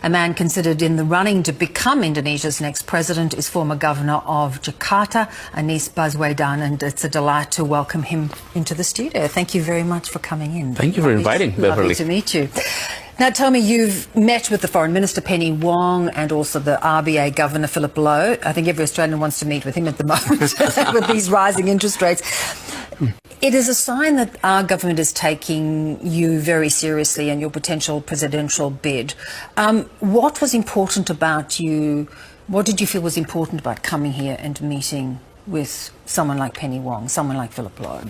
A man considered in the running to become Indonesia's next president is former governor of Jakarta, Anies Baswedan, and it's a delight to welcome him into the studio. Thank you very much for coming in. Thank you for inviting, Beverly. Lovely to meet you. Now, tell me, you've met with the Foreign Minister, Penny Wong, and also the RBA Governor, Philip Lowe. I think every Australian wants to meet with him at the moment with these rising interest rates. It is a sign that our government is taking you very seriously and your potential presidential bid. What was important about you? What did you feel was important about coming here and meeting with someone like Penny Wong, someone like Philip Lowe?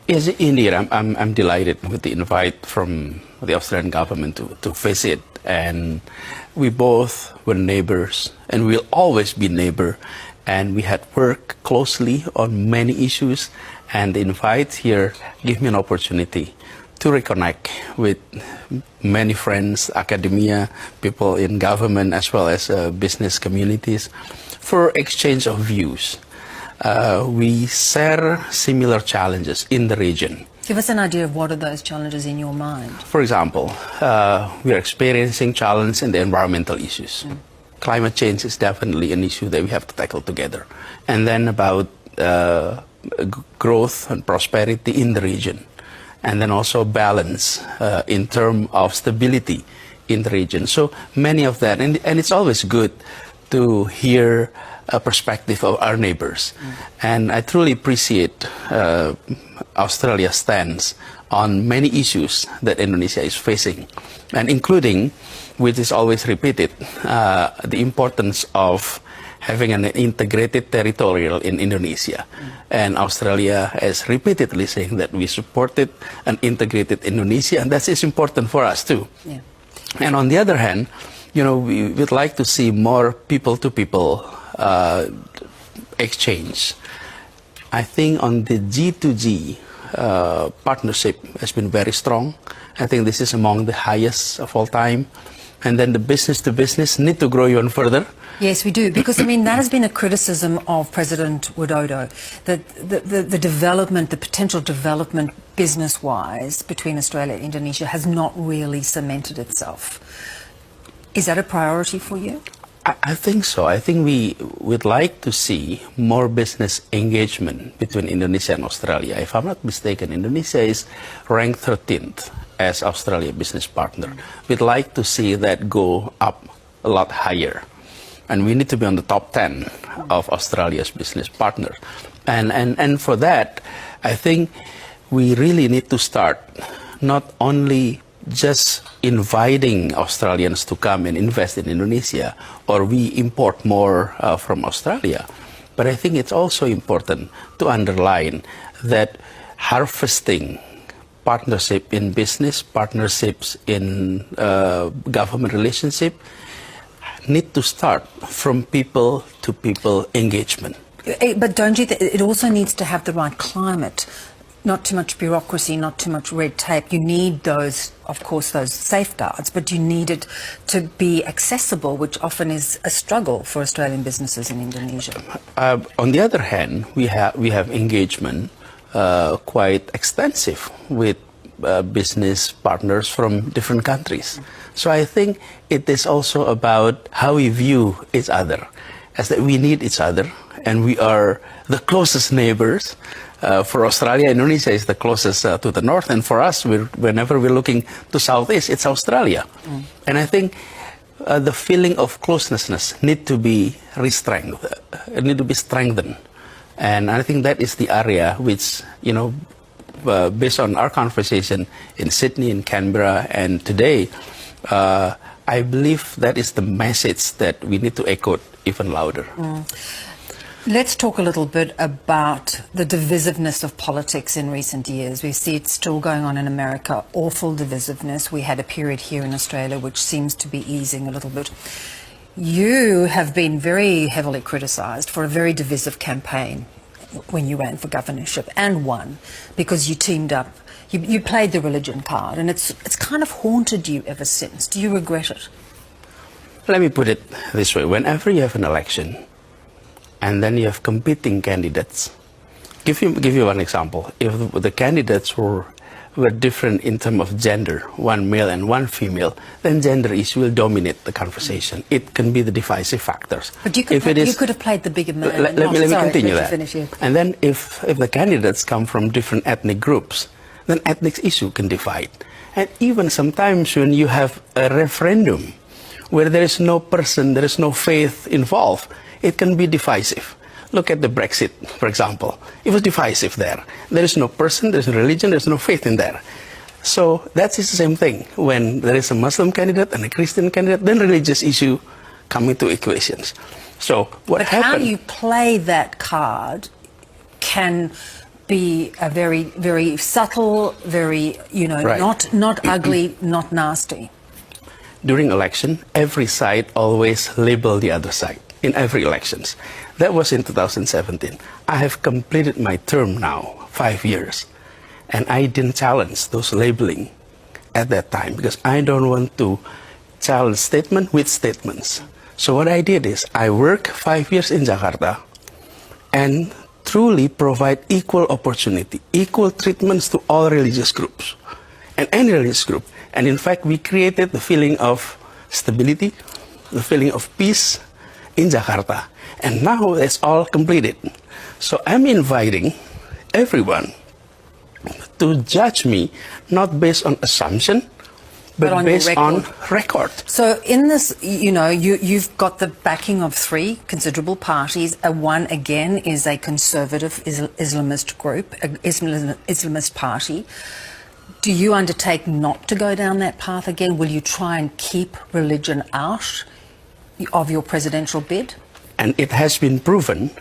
Yes, indeed. I'm delighted with the invite from the Australian government to visit. And we both were neighbors, and we'll always be neighbor. And we had worked closely on many issues. And the invite here gave me an opportunity to reconnect with many friends, academia, people in government, as well as business communities, for exchange of views. We share similar challenges in the region. Give us an idea of what are those challenges in your mind. For example, we are experiencing challenges in the environmental issues. Climate change is definitely an issue that we have to tackle together. And then about growth and prosperity in the region. And then also balance in terms of stability in the region. So many of that. And it's always good to hear a perspective of our neighbors. And I truly appreciate Australia's stance on many issues that Indonesia is facing, and including, which is always repeated, the importance of having an integrated territorial in Indonesia. And Australia has repeatedly saying that we supported an integrated Indonesia, and that is important for us too. Yeah. And on the other hand, you know, we would like to see more people-to-people exchange. I think on the G2G partnership has been very strong. I think this is among the highest of all time. And then the business-to-business need to grow even further. Yes, we do, because, I mean, that has been a criticism of President Widodo, that the development, the potential development business-wise between Australia and Indonesia has not really cemented itself. Is that a priority for you? I think so. I think we would like to see more business engagement between Indonesia and Australia. If I'm not mistaken, Indonesia is ranked 13th as Australia business partner. We'd like to see that go up a lot higher. And we need to be on the top 10 of Australia's business partners. And for that, I think we really need to start not only just inviting Australians to come and invest in Indonesia, or we import more from Australia. But I think it's also important to underline that harvesting partnership in business, partnerships in government relationship, need to start from people-to-people engagement. But don't you think it also needs to have the right climate? Not too much bureaucracy, not too much red tape. You need those, of course, those safeguards, but you need it to be accessible, which often is a struggle for Australian businesses in Indonesia. On the other hand, we have engagement quite extensive with business partners from different countries. So I think it is also about how we view each other, as that we need each other, and we are the closest neighbors. For Australia, Indonesia is the closest to the north, and for us, whenever we're looking to southeast, it's Australia. And I think the feeling of closeness need to be strengthened. And I think that is the area which, you know, based on our conversation in Sydney, in Canberra, and today, I believe that is the message that we need to echo even louder. Let's talk a little bit about the divisiveness of politics in recent years. We see it still going on in America, awful divisiveness. We had a period here in Australia which seems to be easing a little bit. You have been very heavily criticised for a very divisive campaign when you ran for governorship, and won, because you teamed up. You played the religion card, and it's kind of haunted you ever since. Do you regret it? Let me put it this way. Whenever you have an election, and then you have competing candidates. Give you one example. If the candidates were were different in terms of gender, one male and one female, then gender issue will dominate the conversation. It can be the divisive factors. But you could, you could have played the bigger man. Let me continue that. Finish, yeah. And then if the candidates come from different ethnic groups, then ethnic issue can divide. And even sometimes when you have a referendum where there is no person, there is no faith involved, it can be divisive. Look at the Brexit, for example. It was divisive there. There is no person, there is no religion, there is no faith in there. So that's the same thing. When there is a Muslim candidate and a Christian candidate, then religious issue come into equations. So what happened? How you play that card can be a very, very subtle, very, you know, right. not ugly, not nasty. During election, every side always label the other side in every elections. That was in 2017. I have completed my term now, 5 years. And I didn't challenge those labeling at that time because I don't want to challenge statement with statements. So what I did is I worked 5 years in Jakarta and truly provide equal opportunity, equal treatments to all religious groups and any religious group. And in fact, we created the feeling of stability, the feeling of peace in Jakarta. And now it's all completed. So I'm inviting everyone to judge me not based on assumption, but based on record. So in this, you know, you've got the backing of 3 considerable parties. One, again, is a conservative Islamist group, an Islamist party. Do you undertake not to go down that path again? Will you try and keep religion out of your presidential bid? And it has been proven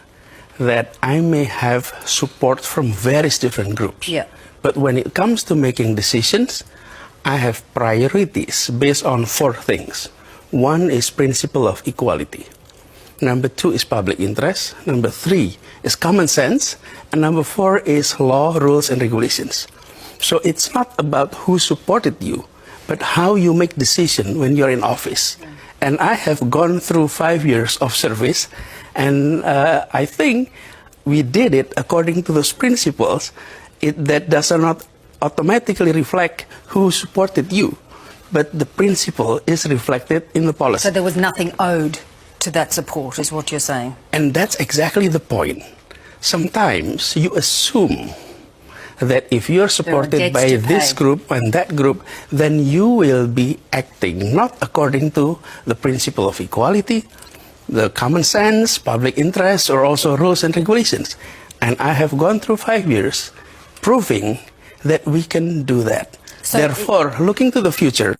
that I may have support from various different groups. Yeah. But when it comes to making decisions, I have priorities based on 4 things. 1 is principle of equality. Number 2 is public interest. Number 3 is common sense. And number 4 is law, rules, and regulations. So it's not about who supported you, but how you make decision when you're in office. And I have gone through 5 years of service, and I think we did it according to those principles. That does not automatically reflect who supported you, but the principle is reflected in the policy. So there was nothing owed to that support, is what you're saying? And that's exactly the point. Sometimes you assume that if you're supported by this group and that group, then you will be acting not according to the principle of equality, the common sense, public interest, or also rules and regulations. And I have gone through 5 years proving that we can do that. So therefore, looking to the future,